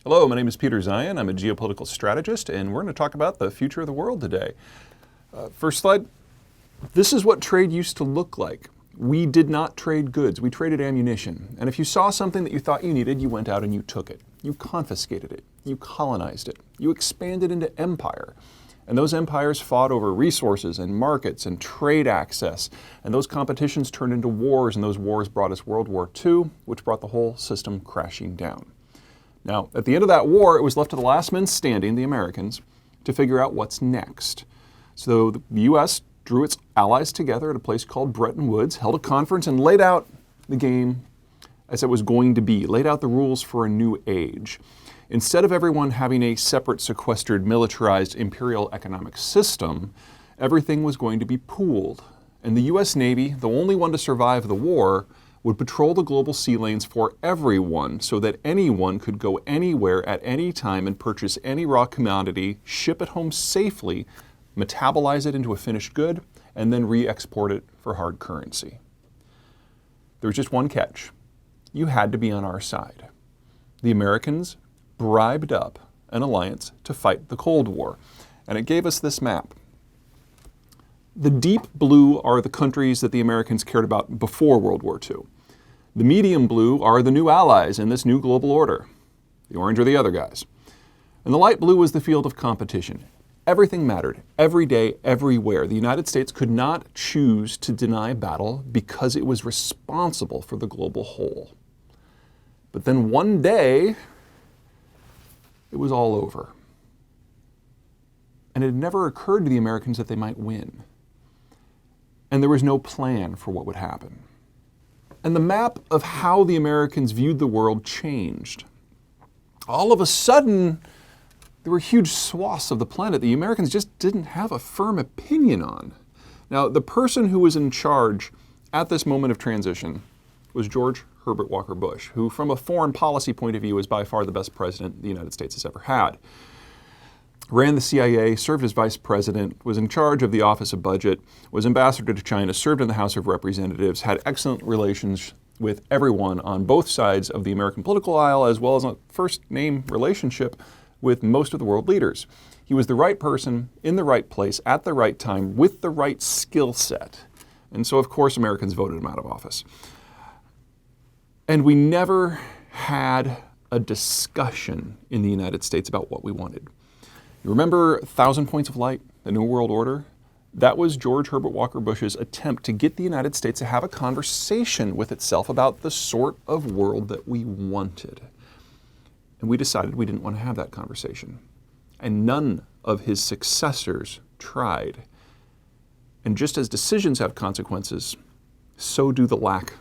Hello, my name is Peter Zeihan. I'm a geopolitical strategist, and we're going to talk about the future of the world today. First slide. This is what trade used to look like. We did not trade goods. We traded ammunition. And if you saw something that you thought you needed, you went out and you took it. You confiscated it. You colonized it. You expanded into empire. And those empires fought over resources and markets and trade access. And those competitions turned into wars, and those wars brought us World War II, which brought the whole system crashing down. Now, at the end of that war, it was left to the last men standing, the Americans, to figure out what's next. So the U.S. drew its allies together at a place called Bretton Woods, held a conference, and laid out the game as it was going to be, laid out the rules for a new age. Instead of everyone having a separate, sequestered, militarized imperial economic system, everything was going to be pooled. And the U.S. Navy, the only one to survive the war, would patrol the global sea lanes for everyone so that anyone could go anywhere at any time and purchase any raw commodity, ship it home safely, metabolize it into a finished good, and then re-export it for hard currency. There was just one catch. You had to be on our side. The Americans bribed up an alliance to fight the Cold War, and it gave us this map. The deep blue are the countries that the Americans cared about before World War II. The medium blue are the new allies in this new global order. The orange are the other guys. And the light blue was the field of competition. Everything mattered, every day, everywhere. The United States could not choose to deny battle because it was responsible for the global whole. But then one day, it was all over. And it had never occurred to the Americans that they might win. And there was no plan for what would happen. And the map of how the Americans viewed the world changed. All of a sudden, there were huge swaths of the planet the Americans just didn't have a firm opinion on. Now, the person who was in charge at this moment of transition was George Herbert Walker Bush, who from a foreign policy point of view is by far the best president the United States has ever had. Ran the CIA, served as vice president, was in charge of the Office of Budget, was ambassador to China, served in the House of Representatives, had excellent relations with everyone on both sides of the American political aisle, as well as a first-name relationship with most of the world leaders. He was the right person, in the right place, at the right time, with the right skill set. And so, of course, Americans voted him out of office. And we never had a discussion in the United States about what we wanted. You remember 1,000 Points of Light, the New World Order? That was George Herbert Walker Bush's attempt to get the United States to have a conversation with itself about the sort of world that we wanted. And we decided we didn't want to have that conversation. And none of his successors tried. And just as decisions have consequences, so do the lack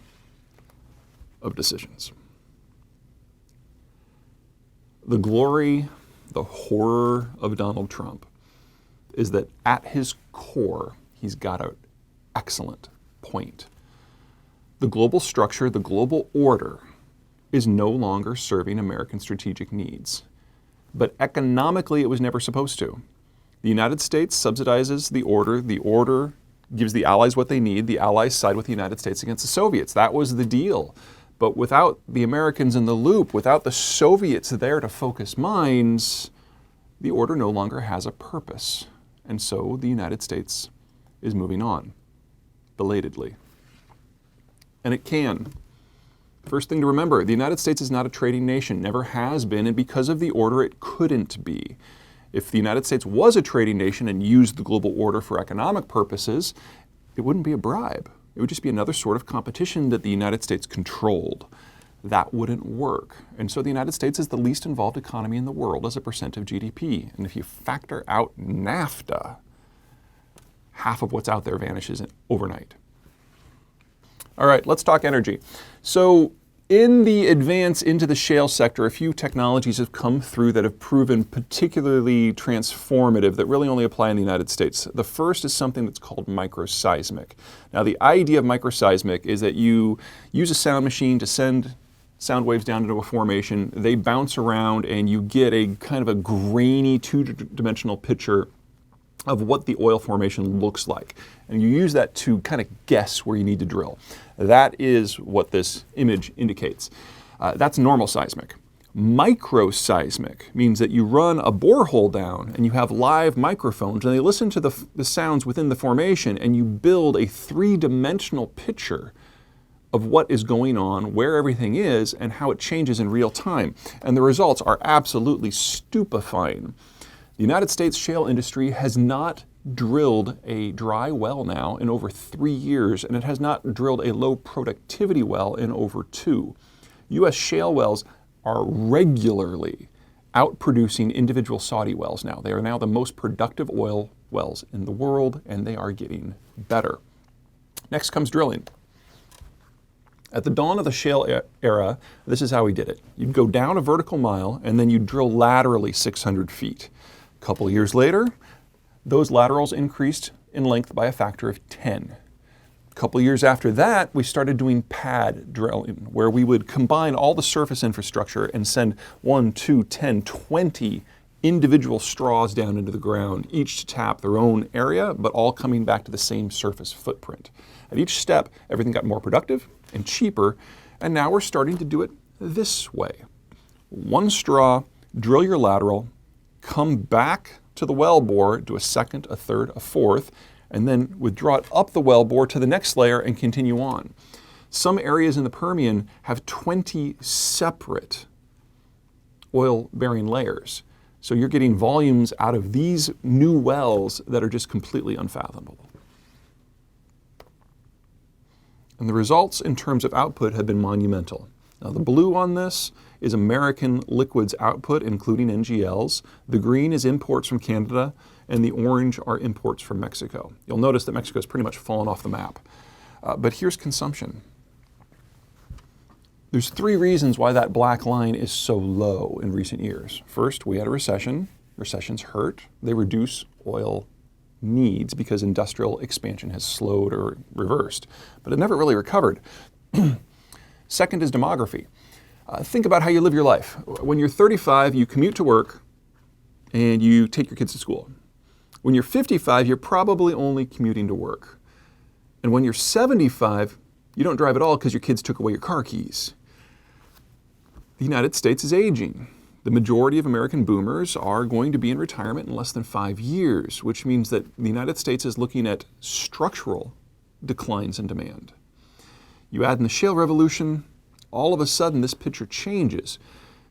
of decisions. The glory, the horror of Donald Trump is that at his core, he's got an excellent point. The global structure, the global order, is no longer serving American strategic needs. But economically, it was never supposed to. The United States subsidizes the order gives the Allies what they need, the Allies side with the United States against the Soviets. That was the deal. But without the Americans in the loop, without the Soviets there to focus minds, the order no longer has a purpose. And so the United States is moving on, belatedly. And it can. First thing to remember, the United States is not a trading nation, never has been, and because of the order, it couldn't be. If the United States was a trading nation and used the global order for economic purposes, it wouldn't be a bribe. It would just be another sort of competition that the United States controlled. That wouldn't work. And so the United States is the least involved economy in the world as a percent of GDP. And if you factor out NAFTA, half of what's out there vanishes overnight. All right, let's talk energy. So in the advance into the shale sector, a few technologies have come through that have proven particularly transformative that really only apply in the United States. The first is something that's called microseismic. Now, the idea of microseismic is that you use a sound machine to send sound waves down into a formation. They bounce around and you get a kind of a grainy two-dimensional picture of what the oil formation looks like. And you use that to kind of guess where you need to drill. That is what this image indicates. That's normal seismic. Microseismic means that you run a borehole down and you have live microphones and they listen to the sounds within the formation, and you build a three-dimensional picture of what is going on, where everything is, and how it changes in real time. And the results are absolutely stupefying. The United States shale industry has not drilled a dry well now in over 3 years, and it has not drilled a low productivity well in over 2. US shale wells are regularly outproducing individual Saudi wells now. They are now the most productive oil wells in the world, and they are getting better. Next comes drilling. At the dawn of the shale era, this is how we did it. You'd go down a vertical mile, and then you'd drill laterally 600 feet. A couple years later, those laterals increased in length by a factor of 10. A couple years after that, we started doing pad drilling, where we would combine all the surface infrastructure and send 1, 2, 10, 20 individual straws down into the ground, each to tap their own area, but all coming back to the same surface footprint. At each step, everything got more productive and cheaper, and now we're starting to do it this way. One straw, drill your lateral, come back to the wellbore, do a second, a third, a fourth, and then withdraw it up the wellbore to the next layer and continue on. Some areas in the Permian have 20 separate oil-bearing layers. So you're getting volumes out of these new wells that are just completely unfathomable. And the results in terms of output have been monumental. Now, the blue on this is American liquids output, including NGLs. The green is imports from Canada, and the orange are imports from Mexico. You'll notice that Mexico has pretty much fallen off the map. But here's consumption. There's 3 reasons why that black line is so low in recent years. First, we had a recession. Recessions hurt. They reduce oil needs because industrial expansion has slowed or reversed, but it never really recovered. Second is demography. Think about how you live your life. When you're 35, you commute to work and you take your kids to school. When you're 55, you're probably only commuting to work. And when you're 75, you don't drive at all because your kids took away your car keys. The United States is aging. The majority of American boomers are going to be in retirement in less than 5 years, which means that the United States is looking at structural declines in demand. You add in the shale revolution, all of a sudden this picture changes.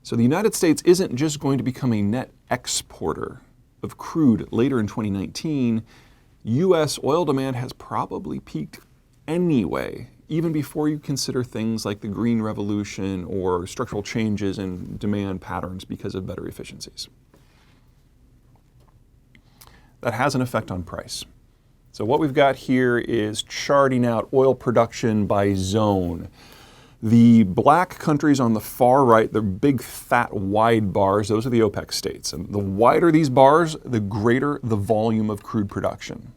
So the United States isn't just going to become a net exporter of crude later in 2019. US oil demand has probably peaked anyway, even before you consider things like the green revolution or structural changes in demand patterns because of better efficiencies. That has an effect on price. So what we've got here is charting out oil production by zone. The black countries on the far right, they're big, fat, wide bars. Those are the OPEC states. And the wider these bars, the greater the volume of crude production.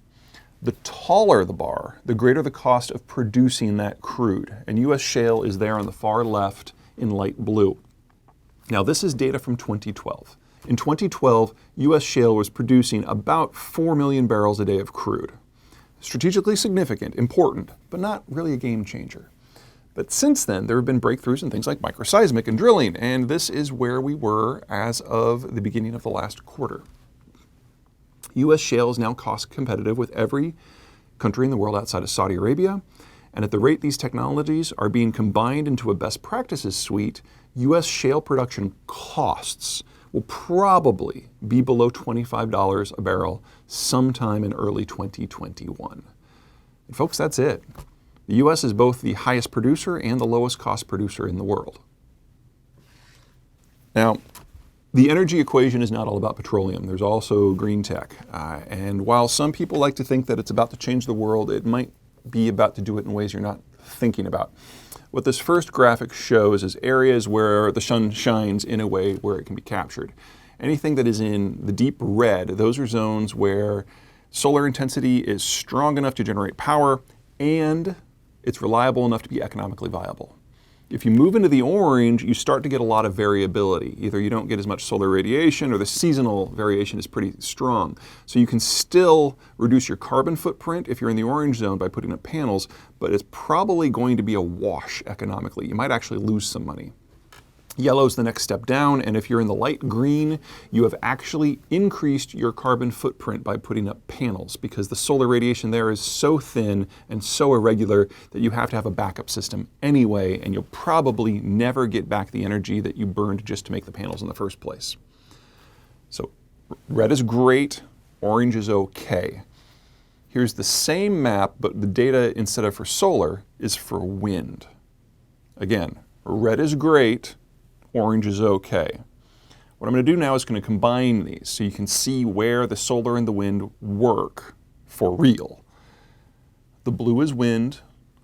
The taller the bar, the greater the cost of producing that crude. And U.S. shale is there on the far left in light blue. Now, this is data from 2012. In 2012, U.S. shale was producing about 4 million barrels a day of crude. Strategically significant, important, but not really a game changer. But since then, there have been breakthroughs in things like microseismic and drilling, and this is where we were as of the beginning of the last quarter. U.S. shale is now cost competitive with every country in the world outside of Saudi Arabia, and at the rate these technologies are being combined into a best practices suite, U.S. shale production costs will probably be below $25 a barrel sometime in early 2021. And folks, that's it. The U.S. is both the highest producer and the lowest cost producer in the world. Now, the energy equation is not all about petroleum. There's also green tech. And while some people like to think that it's about to change the world, it might be about to do it in ways you're not thinking about. What this first graphic shows is areas where the sun shines in a way where it can be captured. Anything that is in the deep red, those are zones where solar intensity is strong enough to generate power and it's reliable enough to be economically viable. If you move into the orange, you start to get a lot of variability. Either you don't get as much solar radiation or the seasonal variation is pretty strong. So you can still reduce your carbon footprint if you're in the orange zone by putting up panels, but it's probably going to be a wash economically. You might actually lose some money. Yellow is the next step down, and if you're in the light green, you have actually increased your carbon footprint by putting up panels, because the solar radiation there is so thin and so irregular that you have to have a backup system anyway, and you'll probably never get back the energy that you burned just to make the panels in the first place. So red is great, orange is okay. Here's the same map, but the data, instead of for solar, is for wind. Again, red is great, orange is okay. What I'm going to do now is going to combine these so you can see where the solar and the wind work for real. The blue is wind,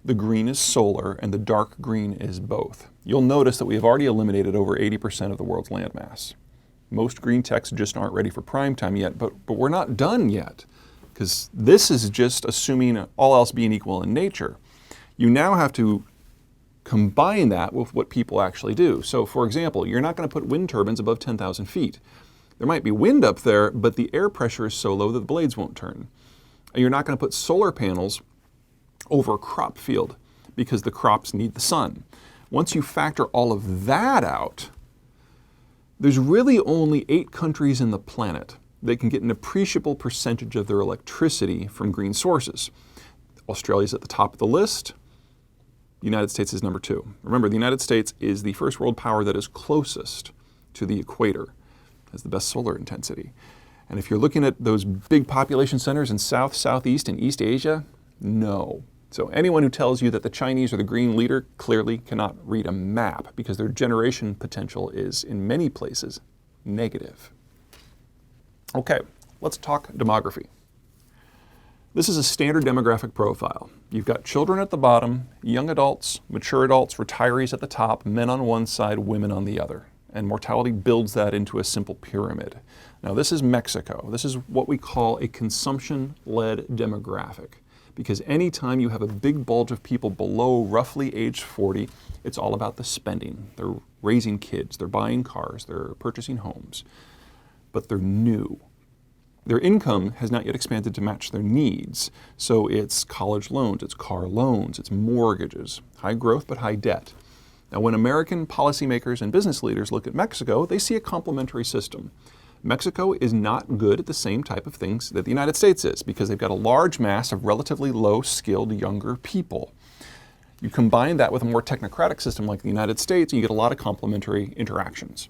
the green is solar, and the dark green is both. You'll notice that we have already eliminated over 80% of the world's landmass. Most green techs just aren't ready for prime time yet, but we're not done yet, because this is just assuming all else being equal in nature. You now have to combine that with what people actually do. So for example, you're not going to put wind turbines above 10,000 feet. There might be wind up there, but the air pressure is so low that the blades won't turn. And you're not going to put solar panels over a crop field because the crops need the sun. Once you factor all of that out, there's really only 8 countries in the planet that can get an appreciable percentage of their electricity from green sources. Australia's at the top of the list. The United States is number 2. Remember, the United States is the first world power that is closest to the equator, has the best solar intensity. And if you're looking at those big population centers in South, Southeast, and East Asia, no. So anyone who tells you that the Chinese are the green leader clearly cannot read a map, because their generation potential is, in many places, negative. Okay, let's talk demography. This is a standard demographic profile. You've got children at the bottom, young adults, mature adults, retirees at the top, men on one side, women on the other. And mortality builds that into a simple pyramid. Now this is Mexico. This is what we call a consumption-led demographic, because anytime you have a big bulge of people below roughly age 40, it's all about the spending. They're raising kids, they're buying cars, they're purchasing homes, but they're new. Their income has not yet expanded to match their needs. So it's college loans, it's car loans, it's mortgages, high growth but high debt. Now when American policymakers and business leaders look at Mexico, they see a complementary system. Mexico is not good at the same type of things that the United States is, because they've got a large mass of relatively low-skilled younger people. You combine that with a more technocratic system like the United States, and you get a lot of complementary interactions.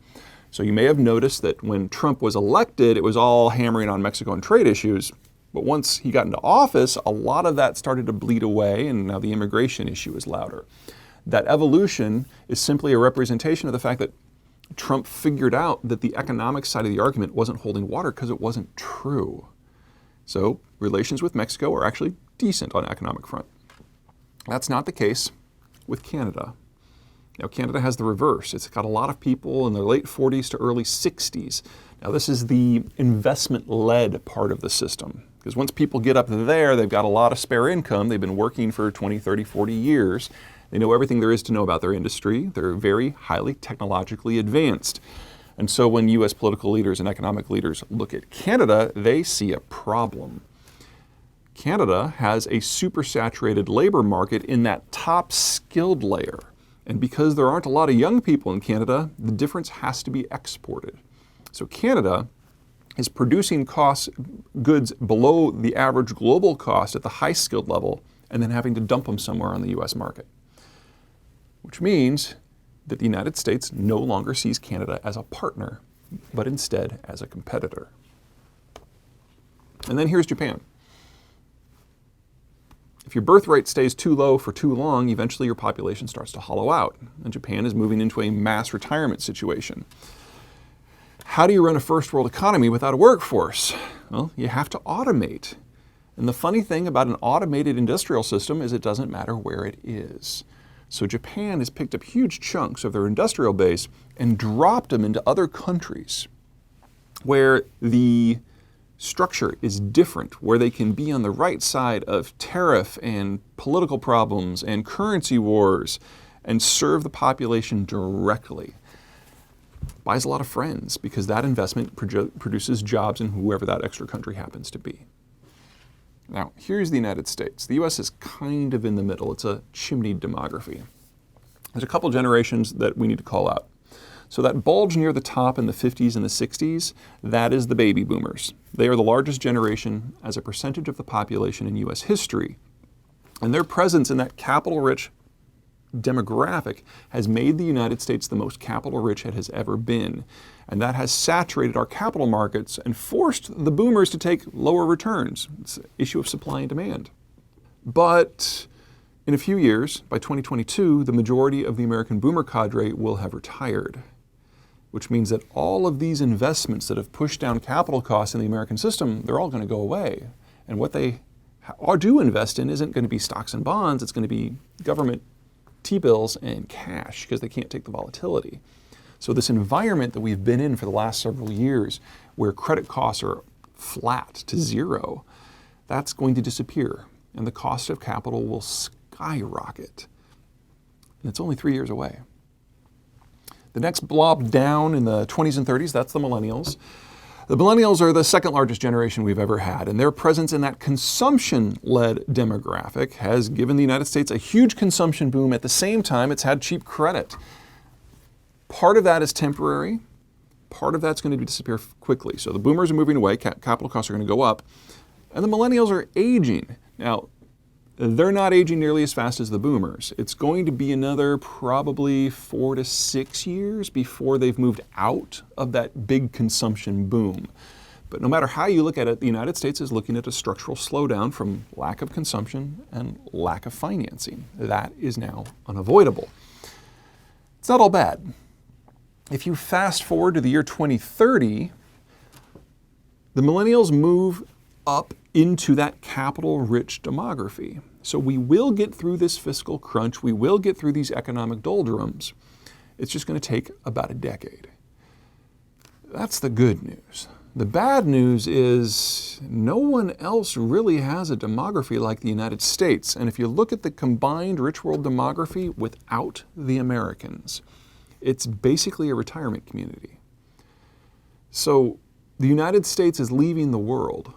So you may have noticed that when Trump was elected, it was all hammering on Mexico and trade issues. But once he got into office, a lot of that started to bleed away, and now the immigration issue is louder. That evolution is simply a representation of the fact that Trump figured out that the economic side of the argument wasn't holding water because it wasn't true. So relations with Mexico are actually decent on the economic front. That's not the case with Canada. Now, Canada has the reverse. It's got a lot of people in their late 40s to early 60s. Now, this is the investment-led part of the system, because once people get up there, they've got a lot of spare income. They've been working for 20, 30, 40 years. They know everything there is to know about their industry. They're very highly technologically advanced. And so when U.S. political leaders and economic leaders look at Canada, they see a problem. Canada has a supersaturated labor market in that top skilled layer. And because there aren't a lot of young people in Canada, the difference has to be exported. So Canada is producing goods below the average global cost at the high skilled level and then having to dump them somewhere on the US market. Which means that the United States no longer sees Canada as a partner, but instead as a competitor. And then here's Japan. If your birth rate stays too low for too long, eventually your population starts to hollow out, and Japan is moving into a mass retirement situation. How do you run a first world economy without a workforce? Well, you have to automate. And the funny thing about an automated industrial system is it doesn't matter where it is. So Japan has picked up huge chunks of their industrial base and dropped them into other countries where the structure is different, where they can be on the right side of tariff and political problems and currency wars and serve the population directly. Buys a lot of friends because that investment produces jobs in whoever that extra country happens to be. Now, here's the United States. The US is kind of in the middle. It's a chimney demography. There's a couple generations that we need to call out. So that bulge near the top in the 50s and the 60s, that is the baby boomers. They are the largest generation as a percentage of the population in U.S. history. And their presence in that capital-rich demographic has made the United States the most capital-rich it has ever been. And that has saturated our capital markets and forced the boomers to take lower returns. It's an issue of supply and demand. But in a few years, by 2022, the majority of the American boomer cadre will have retired, which means that all of these investments that have pushed down capital costs in the American system, they're all going to go away. And what they do invest in isn't going to be stocks and bonds, it's going to be government T-bills and cash, because they can't take the volatility. So this environment that we've been in for the last several years, where credit costs are flat to zero, that's going to disappear, and the cost of capital will skyrocket. And it's only 3 years away. The next blob down in the 20s and 30s, that's the millennials. The millennials are the second largest generation we've ever had, and their presence in that consumption-led demographic has given the United States a huge consumption boom. At the same time, it's had cheap credit. Part of that is temporary. Part of that's going to disappear quickly. So the boomers are moving away, capital costs are going to go up, and the millennials are aging. Now, they're not aging nearly as fast as the boomers. It's going to be another probably 4 to 6 years before they've moved out of that big consumption boom. But no matter how you look at it, the United States is looking at a structural slowdown from lack of consumption and lack of financing. That is now unavoidable. It's not all bad. If you fast forward to the year 2030, the millennials move up into that capital-rich demography. So we will get through this fiscal crunch. We will get through these economic doldrums. It's just going to take about a decade. That's the good news. The bad news is no one else really has a demography like the United States. And if you look at the combined rich world demography without the Americans, it's basically a retirement community. So the United States is leaving the world,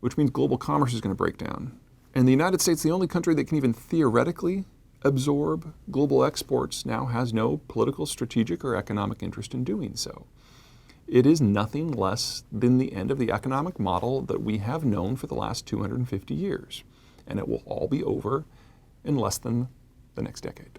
which means global commerce is going to break down. And the United States, the only country that can even theoretically absorb global exports, now has no political, strategic, or economic interest in doing so. It is nothing less than the end of the economic model that we have known for the last 250 years. And it will all be over in less than the next decade.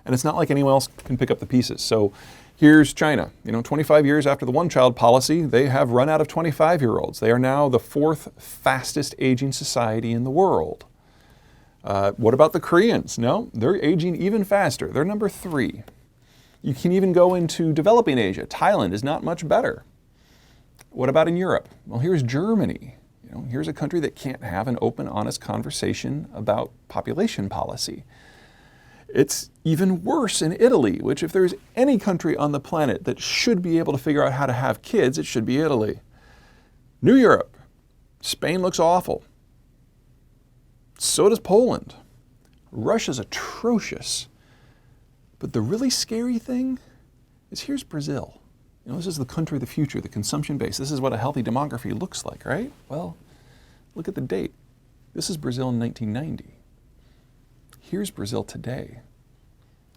And it's not like anyone else can pick up the pieces. So here's China. 25 years after the one-child policy, they have run out of 25-year-olds. They are now the 4th fastest aging society in the world. What about the Koreans? No, they're aging even faster. They're number 3. You can even go into developing Asia. Thailand is not much better. What about in Europe? Well, here's Germany. Here's a country that can't have an open, honest conversation about population policy. It's even worse in Italy, which if there's any country on the planet that should be able to figure out how to have kids, it should be Italy. New Europe. Spain looks awful. So does Poland. Russia's atrocious. But the really scary thing is here's Brazil. This is the country of the future, the consumption base. This is what a healthy demography looks like, right? Well, look at the date. This is Brazil in 1990. Here's Brazil today.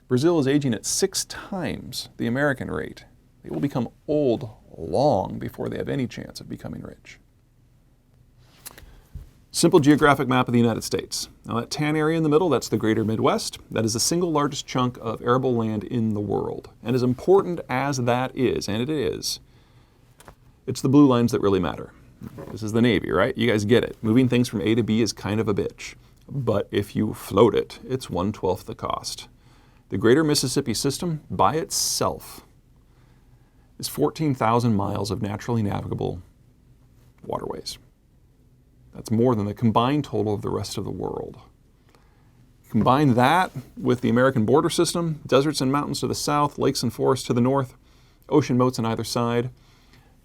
Brazil is aging at 6 times the American rate. They will become old long before they have any chance of becoming rich. Simple geographic map of the United States. Now that tan area in the middle, that's the greater Midwest. That is the single largest chunk of arable land in the world. And as important as that is, and it is, it's the blue lines that really matter. This is the Navy, right? You guys get it. Moving things from A to B is kind of a bitch. But if you float it, it's 1/12 the cost. The greater Mississippi system by itself is 14,000 miles of naturally navigable waterways. That's more than the combined total of the rest of the world. Combine that with the American border system, deserts and mountains to the south, lakes and forests to the north, ocean moats on either side.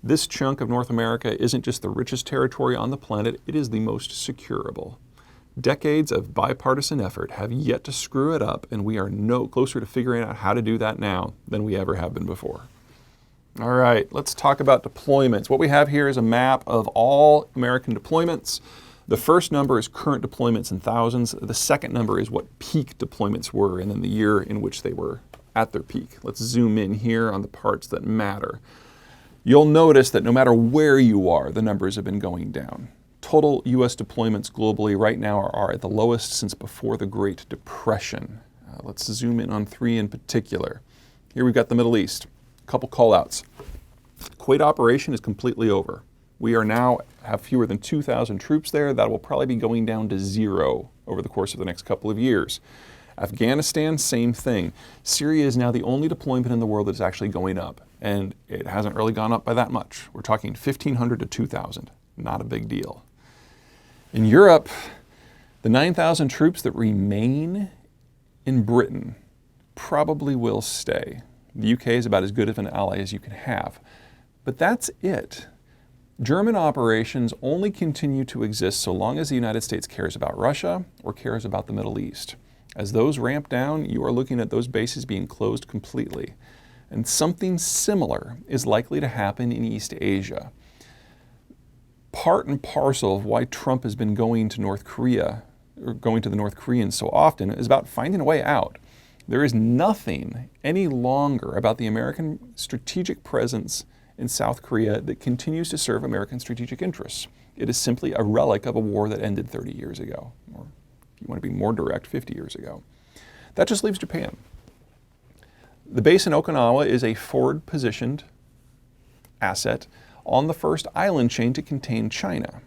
This chunk of North America isn't just the richest territory on the planet, it is the most securable. Decades of bipartisan effort have yet to screw it up, and we are no closer to figuring out how to do that now than we ever have been before. All right, let's talk about deployments. What we have here is a map of all American deployments. The first number is current deployments in thousands. The second number is what peak deployments were and then the year in which they were at their peak. Let's zoom in here on the parts that matter. You'll notice that no matter where you are, the numbers have been going down. Total US deployments globally right now are at the lowest since before the Great Depression. Let's zoom in on 3 in particular. Here we've got the Middle East. A couple call-outs. Kuwait operation is completely over. We are now have fewer than 2,000 troops there. That will probably be going down to 0 over the course of the next couple of years. Afghanistan, same thing. Syria is now the only deployment in the world that's actually going up, and it hasn't really gone up by that much. We're talking 1,500 to 2,000. Not a big deal. In Europe, the 9,000 troops that remain in Britain probably will stay. The UK is about as good of an ally as you can have. But that's it. German operations only continue to exist so long as the United States cares about Russia or cares about the Middle East. As those ramp down, you are looking at those bases being closed completely. And something similar is likely to happen in East Asia. Part and parcel of why Trump has been going to North Korea, or going to the North Koreans so often, is about finding a way out. There is nothing any longer about the American strategic presence in South Korea that continues to serve American strategic interests. It is simply a relic of a war that ended 30 years ago, or if you want to be more direct, 50 years ago. That just leaves Japan. The base in Okinawa is a forward-positioned asset on the first island chain to contain China.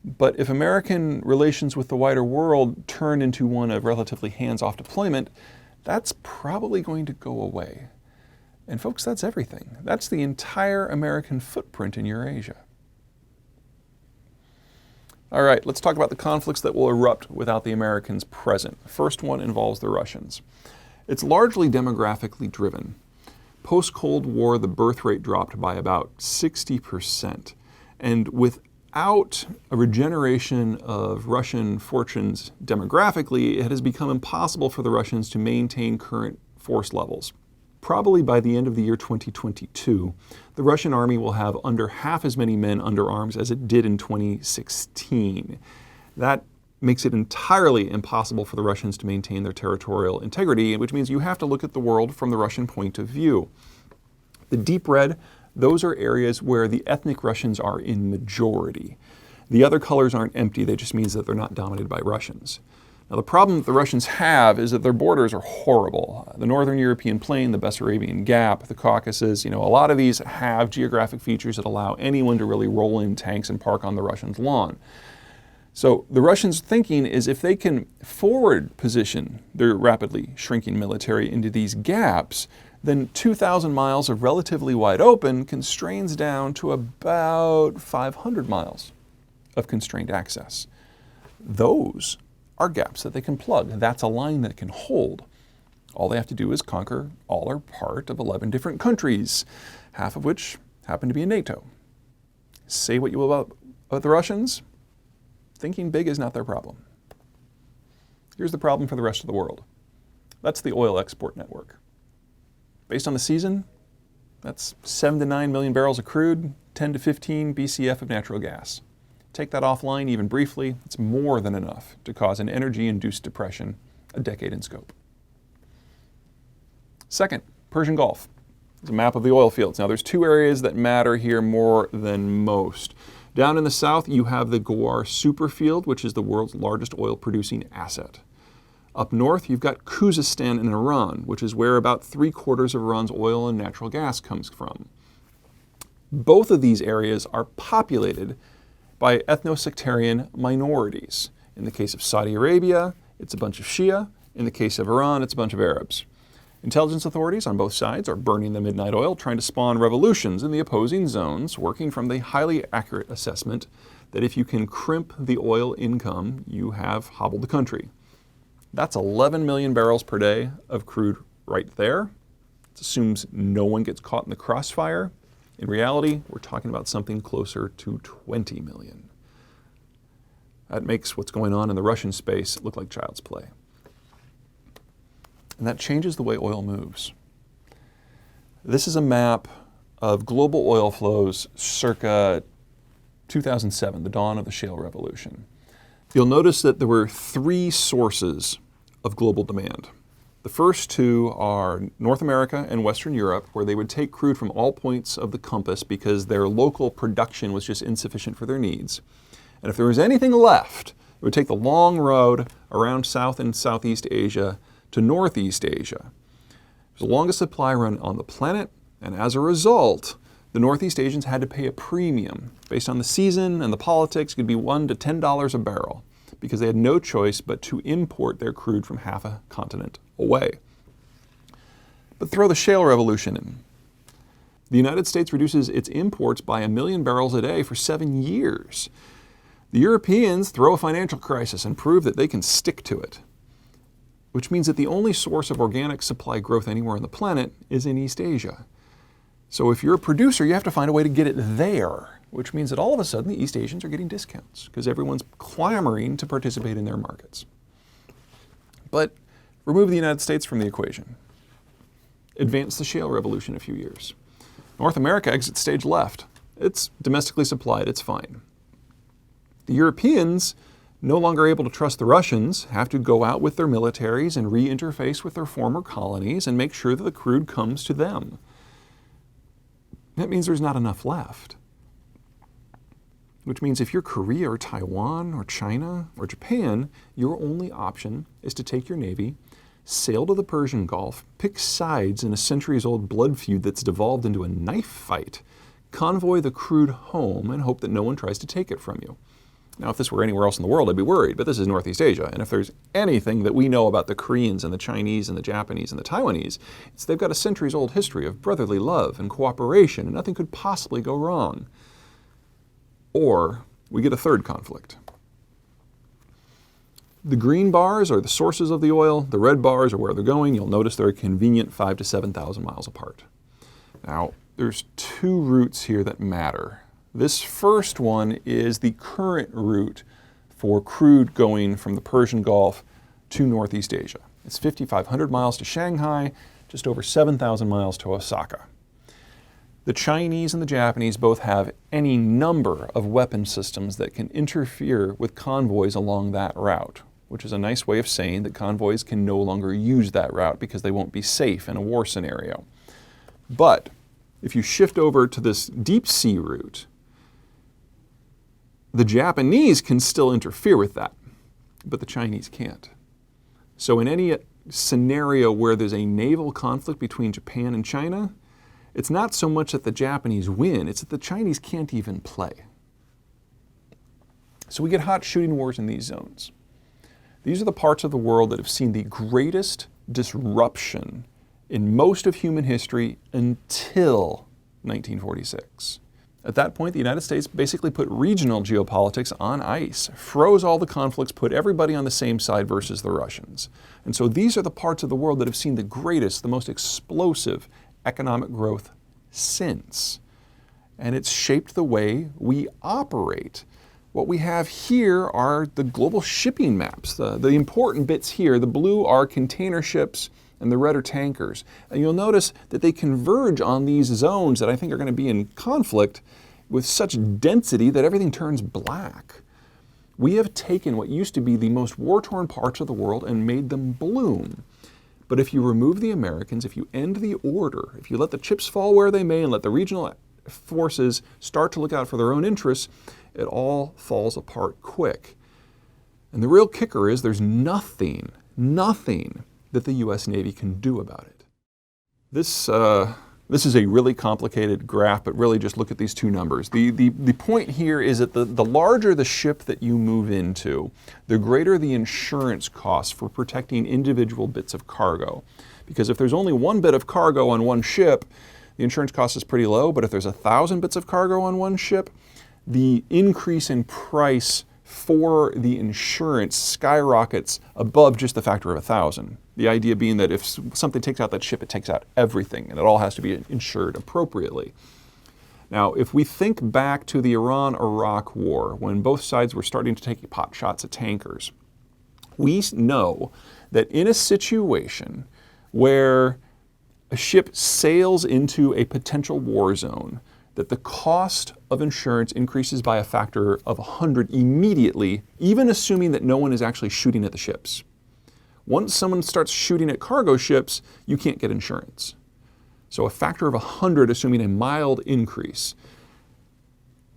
But if American relations with the wider world turn into one of relatively hands-off deployment, that's probably going to go away. And folks, that's everything. That's the entire American footprint in Eurasia. All right, let's talk about the conflicts that will erupt without the Americans present. The first one involves the Russians. It's largely demographically driven. Post-Cold War, the birth rate dropped by about 60%. And without a regeneration of Russian fortunes demographically, it has become impossible for the Russians to maintain current force levels. Probably by the end of the year 2022, the Russian army will have under half as many men under arms as it did in 2016. That makes it entirely impossible for the Russians to maintain their territorial integrity, which means you have to look at the world from the Russian point of view. The deep red, those are areas where the ethnic Russians are in majority. The other colors aren't empty, that just means that they're not dominated by Russians. Now the problem that the Russians have is that their borders are horrible. The Northern European Plain, the Bessarabian Gap, the Caucasus, a lot of these have geographic features that allow anyone to really roll in tanks and park on the Russians' lawn. So the Russians' thinking is if they can forward position their rapidly shrinking military into these gaps, then 2,000 miles of relatively wide open constrains down to about 500 miles of constrained access. Those are gaps that they can plug. That's a line that can hold. All they have to do is conquer all or part of 11 different countries, half of which happen to be in NATO. Say what you will about the Russians, thinking big is not their problem. Here's the problem for the rest of the world. That's the oil export network. Based on the season, that's 7 to 9 million barrels of crude, 10 to 15 BCF of natural gas. Take that offline even briefly, it's more than enough to cause an energy-induced depression a decade in scope. Second, Persian Gulf. It's a map of the oil fields. Now there's two areas that matter here more than most. Down in the south, you have the Ghawar Superfield, which is the world's largest oil-producing asset. Up north, you've got Khuzestan in Iran, which is where about 3/4 of Iran's oil and natural gas comes from. Both of these areas are populated by ethno-sectarian minorities. In the case of Saudi Arabia, it's a bunch of Shia. In the case of Iran, it's a bunch of Arabs. Intelligence authorities on both sides are burning the midnight oil, trying to spawn revolutions in the opposing zones, working from the highly accurate assessment that if you can crimp the oil income, you have hobbled the country. That's 11 million barrels per day of crude right there. It assumes no one gets caught in the crossfire. In reality, we're talking about something closer to 20 million. That makes what's going on in the Russian space look like child's play. And that changes the way oil moves. This is a map of global oil flows circa 2007, the dawn of the shale revolution. You'll notice that there were three sources of global demand. The first two are North America and Western Europe, where they would take crude from all points of the compass because their local production was just insufficient for their needs. And if there was anything left, it would take the long road around South and Southeast Asia to Northeast Asia. It was the longest supply run on the planet, and as a result, the Northeast Asians had to pay a premium. Based on the season and the politics, it could be $1 to $10 a barrel, because they had no choice but to import their crude from half a continent away. But throw the shale revolution in. The United States reduces its imports by 1 million barrels a day for 7 years. The Europeans throw a financial crisis and prove that they can stick to it, which means that the only source of organic supply growth anywhere on the planet is in East Asia. So if you're a producer, you have to find a way to get it there, which means that all of a sudden the East Asians are getting discounts because everyone's clamoring to participate in their markets. But remove the United States from the equation. Advance the shale revolution a few years. North America exits stage left. It's domestically supplied, it's fine. The Europeans, no longer able to trust the Russians, have to go out with their militaries and re-interface with their former colonies and make sure that the crude comes to them. That means there's not enough left. Which means if you're Korea or Taiwan or China or Japan, your only option is to take your navy, sail to the Persian Gulf, pick sides in a centuries-old blood feud that's devolved into a knife fight, convoy the crude home, and hope that no one tries to take it from you. Now, if this were anywhere else in the world, I'd be worried, but this is Northeast Asia, and if there's anything that we know about the Koreans and the Chinese and the Japanese and the Taiwanese, it's they've got a centuries-old history of brotherly love and cooperation, and nothing could possibly go wrong. Or we get a third conflict. The green bars are the sources of the oil, the red bars are where they're going. You'll notice they're a convenient 5,000 to 7,000 miles apart. Now, there's two routes here that matter. This first one is the current route for crude going from the Persian Gulf to Northeast Asia. It's 5,500 miles to Shanghai, just over 7,000 miles to Osaka. The Chinese and the Japanese both have any number of weapon systems that can interfere with convoys along that route, which is a nice way of saying that convoys can no longer use that route because they won't be safe in a war scenario. But if you shift over to this deep sea route, the Japanese can still interfere with that, but the Chinese can't. So in any scenario where there's a naval conflict between Japan and China, it's not so much that the Japanese win, it's that the Chinese can't even play. So we get hot shooting wars in these zones. These are the parts of the world that have seen the greatest disruption in most of human history until 1946. At that point, the United States basically put regional geopolitics on ice, froze all the conflicts, put everybody on the same side versus the Russians. And so these are the parts of the world that have seen the greatest, the most explosive economic growth since. And it's shaped the way we operate. What we have here are the global shipping maps. The important bits here, the blue are container ships, and the red are tankers. And you'll notice that they converge on these zones that I think are going to be in conflict with such density that everything turns black. We have taken what used to be the most war-torn parts of the world and made them bloom. But if you remove the Americans, if you end the order, if you let the chips fall where they may and let the regional forces start to look out for their own interests, it all falls apart quick. And the real kicker is there's nothing that the US Navy can do about it. This is a really complicated graph, but really just look at these two numbers. The point here is that the larger the ship that you move into, the greater the insurance costs for protecting individual bits of cargo. Because if there's only one bit of cargo on one ship, the insurance cost is pretty low, but if there's 1,000 bits of cargo on one ship, the increase in price for the insurance skyrockets above just the factor of 1,000. The idea being that if something takes out that ship, it takes out everything, and it all has to be insured appropriately. Now, if we think back to the Iran-Iraq war, when both sides were starting to take pot shots at tankers, we know that in a situation where a ship sails into a potential war zone, that the cost of insurance increases by a factor of 100 immediately, even assuming that no one is actually shooting at the ships. Once someone starts shooting at cargo ships, you can't get insurance. So a factor of 100, assuming a mild increase.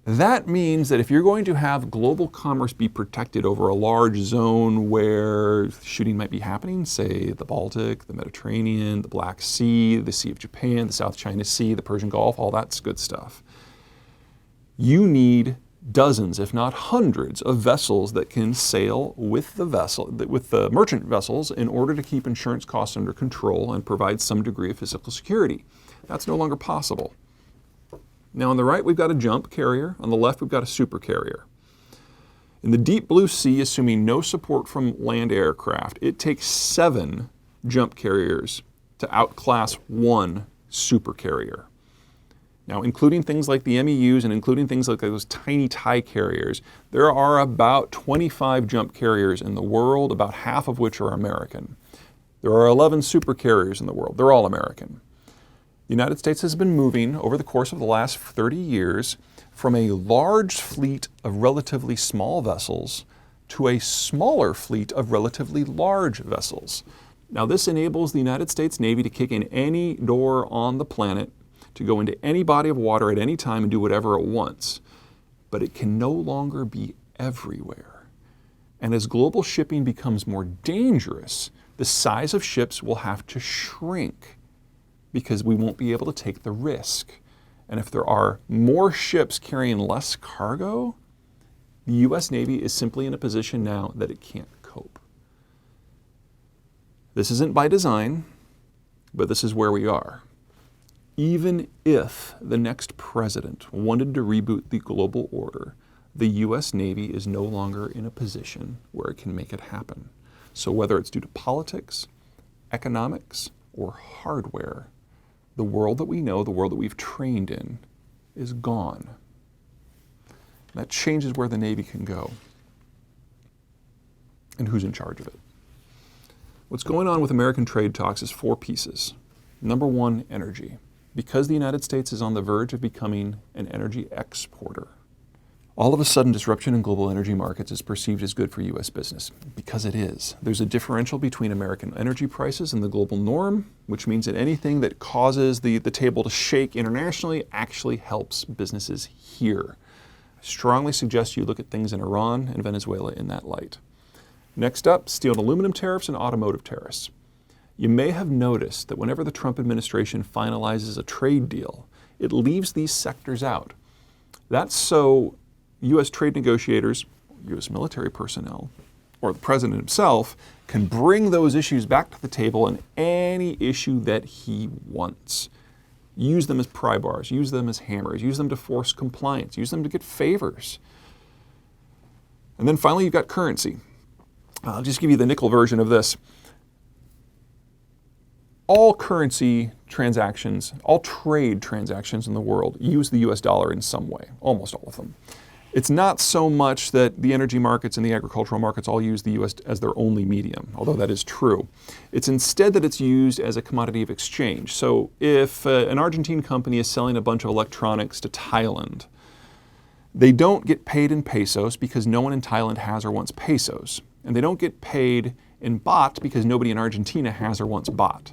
That means that if you're going to have global commerce be protected over a large zone where shooting might be happening, say the Baltic, the Mediterranean, the Black Sea, the Sea of Japan, the South China Sea, the Persian Gulf, all that's good stuff. You need dozens, if not hundreds, of vessels that can sail with the merchant vessels in order to keep insurance costs under control and provide some degree of physical security. That's no longer possible. Now on the right, we've got a jump carrier. On the left, we've got a super carrier. In the deep blue sea, assuming no support from land aircraft, it takes 7 jump carriers to outclass 1 super carrier. Now, including things like the MEUs and including things like those tiny tie carriers, there are about 25 jump carriers in the world, about half of which are American. There are 11 super carriers in the world. They're all American. The United States has been moving over the course of the last 30 years from a large fleet of relatively small vessels to a smaller fleet of relatively large vessels. Now, this enables the United States Navy to kick in any door on the planet, to go into any body of water at any time and do whatever it wants. But it can no longer be everywhere. And as global shipping becomes more dangerous, the size of ships will have to shrink, because we won't be able to take the risk. And if there are more ships carrying less cargo, the US Navy is simply in a position now that it can't cope. This isn't by design, but this is where we are. Even if the next president wanted to reboot the global order, the US Navy is no longer in a position where it can make it happen. So whether it's due to politics, economics, or hardware, the world that we know, the world that we've trained in, is gone. That changes where the Navy can go and who's in charge of it. What's going on with American trade talks is 4 pieces. Number 1, energy. Because the United States is on the verge of becoming an energy exporter, all of a sudden disruption in global energy markets is perceived as good for US business, because it is. There's a differential between American energy prices and the global norm, which means that anything that causes the table to shake internationally actually helps businesses here. I strongly suggest you look at things in Iran and Venezuela in that light. Next up, steel and aluminum tariffs and automotive tariffs. You may have noticed that whenever the Trump administration finalizes a trade deal, it leaves these sectors out. That's so U.S. trade negotiators, U.S. military personnel, or the president himself can bring those issues back to the table on any issue that he wants. Use them as pry bars, use them as hammers, use them to force compliance, use them to get favors. And then finally, you've got currency. I'll just give you the nickel version of this. All currency transactions, all trade transactions in the world use the US dollar in some way, almost all of them. It's not so much that the energy markets and the agricultural markets all use the US as their only medium, although that is true. It's instead that it's used as a commodity of exchange. So if an Argentine company is selling a bunch of electronics to Thailand, they don't get paid in pesos because no one in Thailand has or wants pesos. And they don't get paid in baht because nobody in Argentina has or wants baht.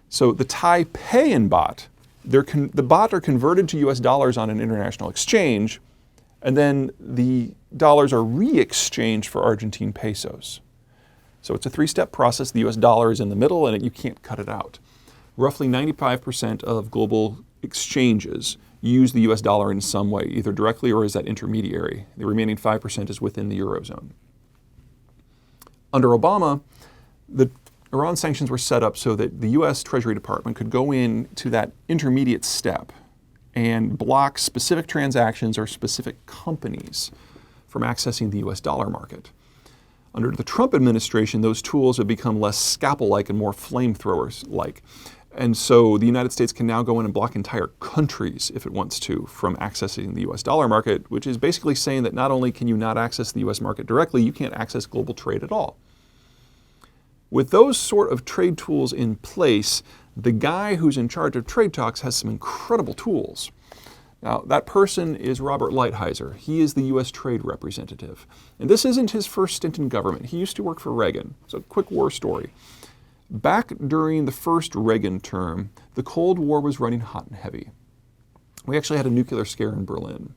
So the Thai pay in baht. The baht are converted to US dollars on an international exchange, and then the dollars are re-exchanged for Argentine pesos. So it's a 3-step process. The US dollar is in the middle, and you can't cut it out. Roughly 95% of global exchanges use the US dollar in some way, either directly or as that intermediary. The remaining 5% is within the Eurozone. Under Obama, the Iran sanctions were set up so that the US Treasury Department could go into that intermediate step and block specific transactions or specific companies from accessing the US dollar market. Under the Trump administration, those tools have become less scalpel-like and more flamethrowers-like. And so the United States can now go in and block entire countries, if it wants to, from accessing the US dollar market, which is basically saying that not only can you not access the US market directly, you can't access global trade at all. With those sort of trade tools in place, the guy who's in charge of trade talks has some incredible tools. Now, that person is Robert Lighthizer. He is the US Trade Representative. And this isn't his first stint in government. He used to work for Reagan. So, quick war story. Back during the first Reagan term, the Cold War was running hot and heavy. We actually had a nuclear scare in Berlin.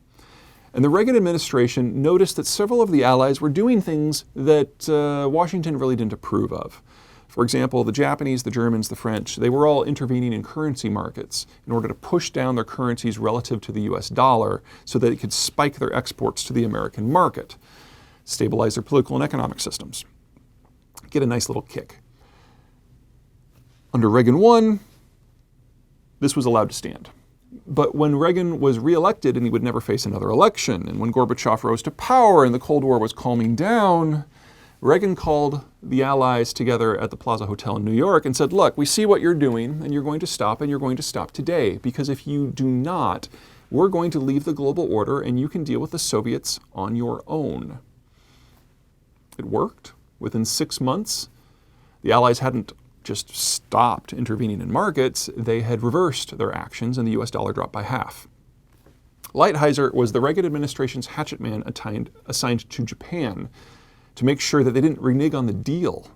And the Reagan administration noticed that several of the Allies were doing things that Washington really didn't approve of. For example, the Japanese, the Germans, the French, they were all intervening in currency markets in order to push down their currencies relative to the US dollar so that they could spike their exports to the American market, stabilize their political and economic systems, get a nice little kick. Under Reagan 1, this was allowed to stand. But when Reagan was reelected and he would never face another election, and when Gorbachev rose to power and the Cold War was calming down, Reagan called the Allies together at the Plaza Hotel in New York and said, look, we see what you're doing, and you're going to stop, and you're going to stop today, because if you do not, we're going to leave the global order, and you can deal with the Soviets on your own. It worked. Within 6 months, the Allies hadn't just stopped intervening in markets, they had reversed their actions, and the US dollar dropped by half. Lighthizer was the Reagan administration's hatchet man assigned to Japan to make sure that they didn't renege on the deal.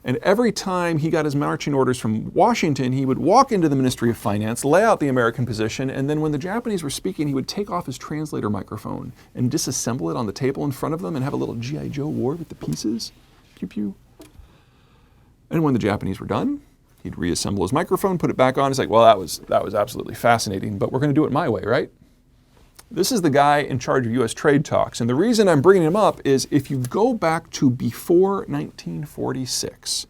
And every time he got his marching orders from Washington, he would walk into the Ministry of Finance, lay out the American position, and then when the Japanese were speaking, he would take off his translator microphone and disassemble it on the table in front of them and have a little G.I. Joe war with the pieces. Pew pew. And when the Japanese were done, he'd reassemble his microphone, put it back on. He's like, well, that was absolutely fascinating, but we're going to do it my way, right? This is the guy in charge of U.S. trade talks. And the reason I'm bringing him up is if you go back to before 1946,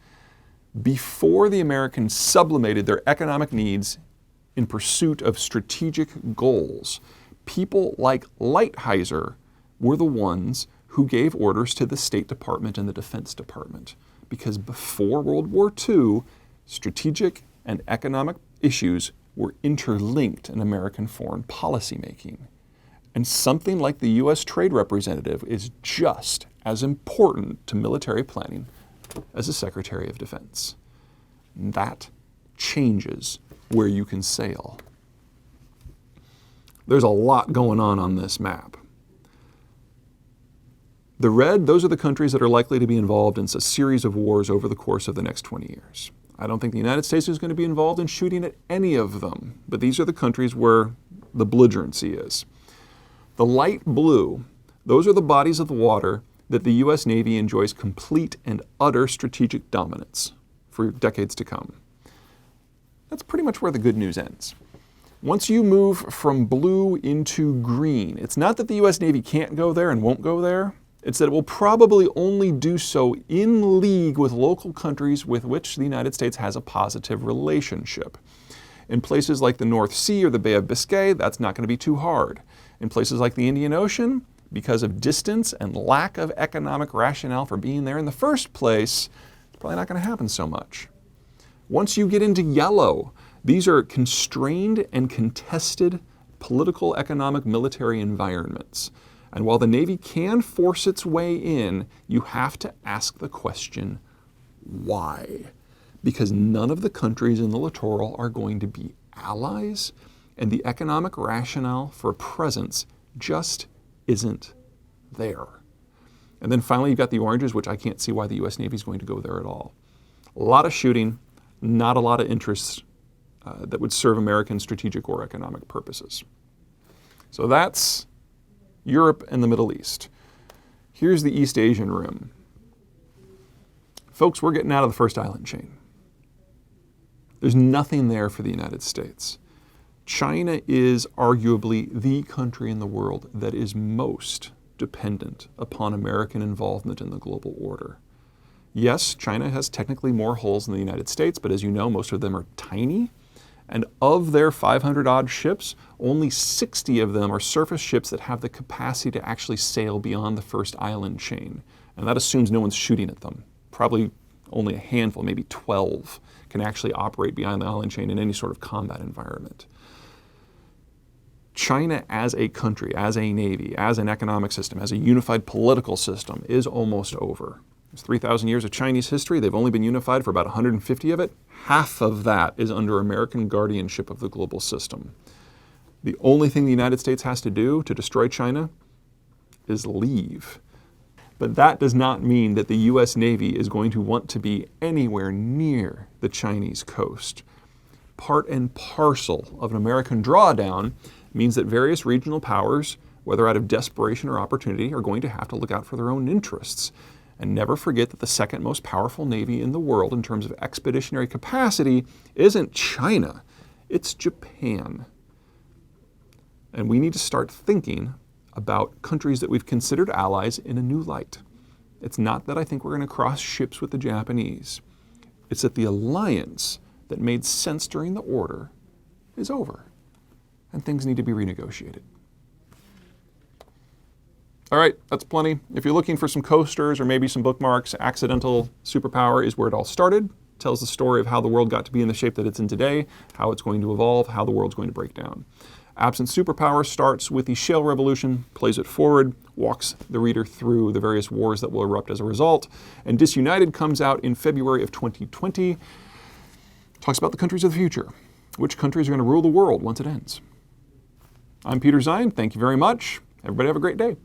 before the Americans sublimated their economic needs in pursuit of strategic goals, people like Lighthizer were the ones who gave orders to the State Department and the Defense Department. Because before World War II, strategic and economic issues were interlinked in American foreign policy making. And something like the U.S. Trade Representative is just as important to military planning as the Secretary of Defense. That changes where you can sail. There's a lot going on this map. The red, those are the countries that are likely to be involved in a series of wars over the course of the next 20 years. I don't think the United States is going to be involved in shooting at any of them, but these are the countries where the belligerency is. The light blue, those are the bodies of the water that the U.S. Navy enjoys complete and utter strategic dominance for decades to come. That's pretty much where the good news ends. Once you move from blue into green, it's not that the U.S. Navy can't go there and won't go there. It's that it will probably only do so in league with local countries with which the United States has a positive relationship. In places like the North Sea or the Bay of Biscay, that's not going to be too hard. In places like the Indian Ocean, because of distance and lack of economic rationale for being there in the first place, it's probably not going to happen so much. Once you get into yellow, these are constrained and contested political, economic, military environments. And while the Navy can force its way in, you have to ask the question, why? Because none of the countries in the littoral are going to be allies, and the economic rationale for presence just isn't there. And then finally, you've got the oranges, which I can't see why the U.S. Navy is going to go there at all. A lot of shooting, not a lot of interests that would serve American strategic or economic purposes. So that's Europe and the Middle East. Here's the East Asian rim. Folks, we're getting out of the first island chain. There's nothing there for the United States. China is arguably the country in the world that is most dependent upon American involvement in the global order. Yes, China has technically more hulls than the United States, but as you know, most of them are tiny. And of their 500-odd ships, only 60 of them are surface ships that have the capacity to actually sail beyond the first island chain. And that assumes no one's shooting at them. Probably only a handful, maybe 12, can actually operate beyond the island chain in any sort of combat environment. China as a country, as a navy, as an economic system, as a unified political system is almost over. There's 3,000 years of Chinese history. They've only been unified for about 150 of it. Half of that is under American guardianship of the global system. The only thing the United States has to do to destroy China is leave. But that does not mean that the US Navy is going to want to be anywhere near the Chinese coast. Part and parcel of an American drawdown means that various regional powers, whether out of desperation or opportunity, are going to have to look out for their own interests. And never forget that the second most powerful navy in the world in terms of expeditionary capacity isn't China, it's Japan. And we need to start thinking about countries that we've considered allies in a new light. It's not that I think we're going to cross ships with the Japanese. It's that the alliance that made sense during the order is over, and things need to be renegotiated. All right, that's plenty. If you're looking for some coasters or maybe some bookmarks, Accidental Superpower is where it all started. It tells the story of how the world got to be in the shape that it's in today, how it's going to evolve, how the world's going to break down. Absent Superpower starts with the Shale Revolution, plays it forward, walks the reader through the various wars that will erupt as a result. And Disunited comes out in February of 2020. Talks about the countries of the future. Which countries are going to rule the world once it ends? I'm Peter Zeihan. Thank you very much. Everybody have a great day.